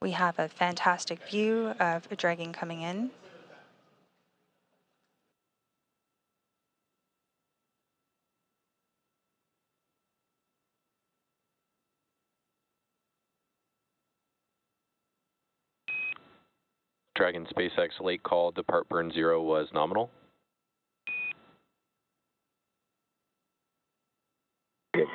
We have a fantastic view of Dragon coming in. Dragon SpaceX late call, depart burn 0 was nominal. Good.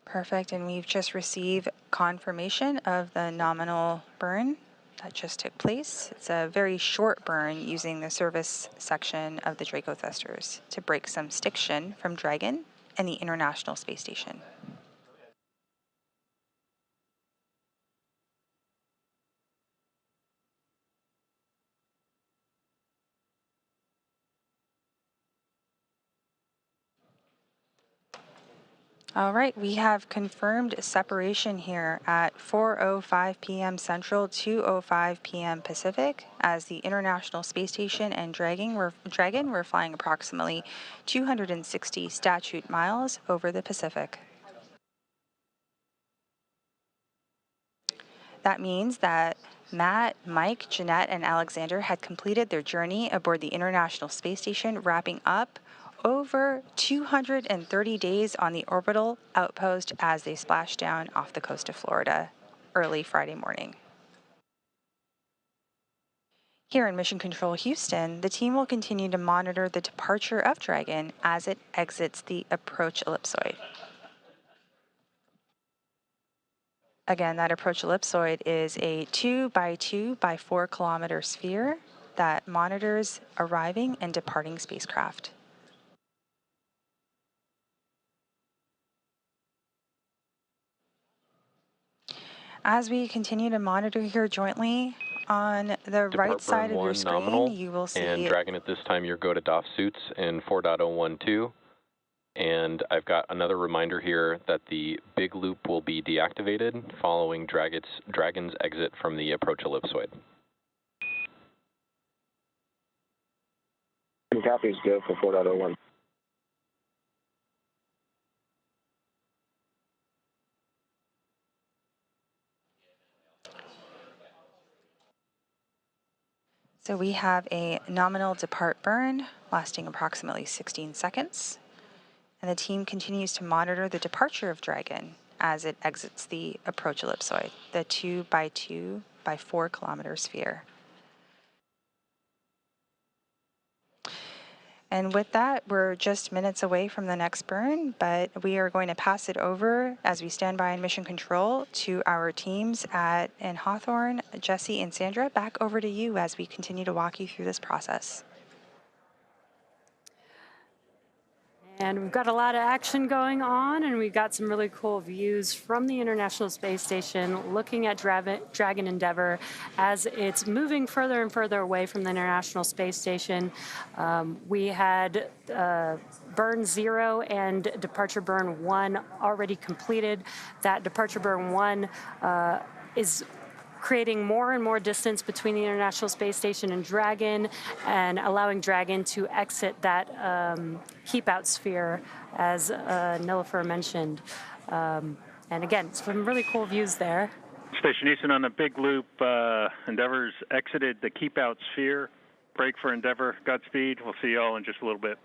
Perfect, and we've just received confirmation of the nominal burn that just took place. It's a very short burn using the service section of the Draco thrusters to break some stiction from Dragon and the International Space Station. All right, we have confirmed separation here at 4:05 p.m. Central, 2:05 p.m. Pacific, as the International Space Station and Dragon were flying approximately 260 statute miles over the Pacific. That means that Matt, Mike, Jeannette, and Alexander had completed their journey aboard the International Space Station, wrapping up over 230 days on the orbital outpost as they splashed down off the coast of Florida early Friday morning. Here in Mission Control Houston, the team will continue to monitor the departure of Dragon as it exits the approach ellipsoid. Again, that approach ellipsoid is a 2 by 2 by 4 kilometer sphere that monitors arriving and departing spacecraft. As we continue to monitor here jointly, on the right side of your screen, nominal, you will see... And Dragon, at this time, your go to DOF suits in 4.012. And I've got another reminder here that the big loop will be deactivated following Dragon's exit from the approach ellipsoid. Copies go for 4.01. So we have a nominal depart burn lasting approximately 16 seconds. And the team continues to monitor the departure of Dragon as it exits the approach ellipsoid, the 2 by 2 by 4 kilometer sphere. And with that, we're just minutes away from the next burn, but we are going to pass it over as we stand by in mission control to our teams in Hawthorne, Jesse and Sandra. Back over to you as we continue to walk you through this process. And we've got a lot of action going on, and we've got some really cool views from the International Space Station looking at Dragon Endeavour as it's moving further and further away from the International Space Station. We had burn 0 and departure burn 1 already completed. That departure burn 1 is creating more and more distance between the International Space Station and Dragon, and allowing Dragon to exit that keep-out sphere, as Nilüfer mentioned. And again, some really cool views there. Station Houston on the big loop. Endeavour's exited the keep-out sphere. Break for Endeavour. Godspeed. We'll see you all in just a little bit.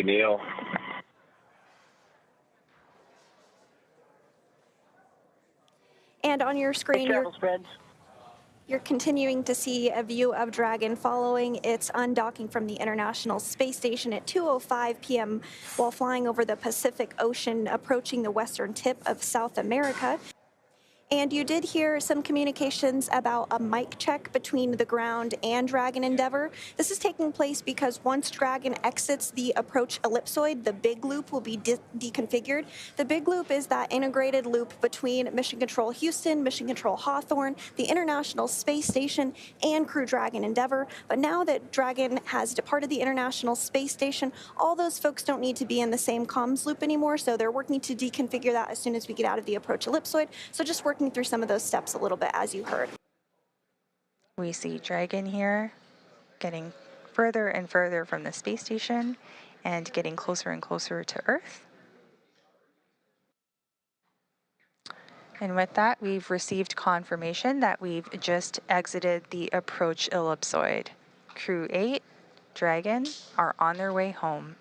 Neil. And on your screen, you're continuing to see a view of Dragon following its undocking from the International Space Station at 2:05 p.m. while flying over the Pacific Ocean, approaching the western tip of South America. And you did hear some communications about a mic check between the ground and Dragon Endeavour. This is taking place because once Dragon exits the approach ellipsoid, the big loop will be deconfigured. The big loop is that integrated loop between Mission Control Houston, Mission Control Hawthorne, the International Space Station, and Crew Dragon Endeavour. But now that Dragon has departed the International Space Station, all those folks don't need to be in the same comms loop anymore, so they're working to deconfigure that as soon as we get out of the approach ellipsoid. So just working through some of those steps a little bit, as you heard. We see Dragon here getting further and further from the space station and getting closer and closer to Earth. And with that, we've received confirmation that we've just exited the approach ellipsoid. Crew 8, Dragon, are on their way home.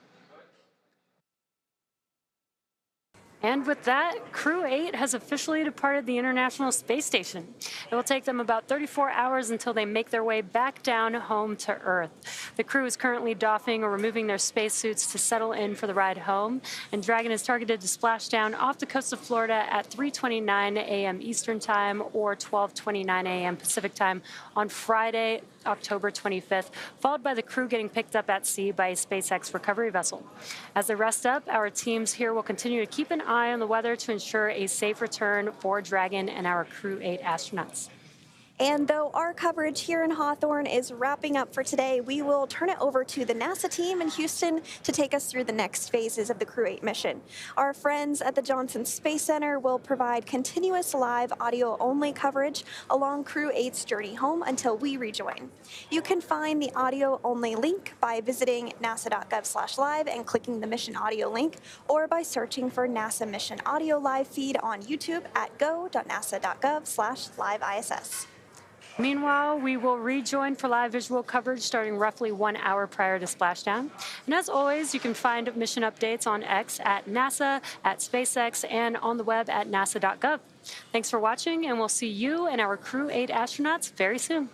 And with that, Crew 8 has officially departed the International Space Station. It will take them about 34 hours until they make their way back down home to Earth. The crew is currently doffing or removing their spacesuits to settle in for the ride home, and Dragon is targeted to splash down off the coast of Florida at 3:29 a.m. Eastern Time or 12:29 a.m. Pacific Time on Friday, October 25th, followed by the crew getting picked up at sea by a SpaceX recovery vessel. As they rest up, our teams here will continue to keep an eye on the weather to ensure a safe return for Dragon and our Crew 8 astronauts. And though our coverage here in Hawthorne is wrapping up for today, we will turn it over to the NASA team in Houston to take us through the next phases of the Crew 8 mission. Our friends at the Johnson Space Center will provide continuous live audio-only coverage along Crew 8's journey home until we rejoin. You can find the audio-only link by visiting nasa.gov/live and clicking the mission audio link, or by searching for NASA Mission Audio Live feed on YouTube at go.nasa.gov/liveiss. Meanwhile, we will rejoin for live visual coverage starting roughly 1 hour prior to splashdown. And as always, you can find mission updates on X at NASA, at SpaceX, and on the web at nasa.gov. Thanks for watching, and we'll see you and our Crew 8 astronauts very soon.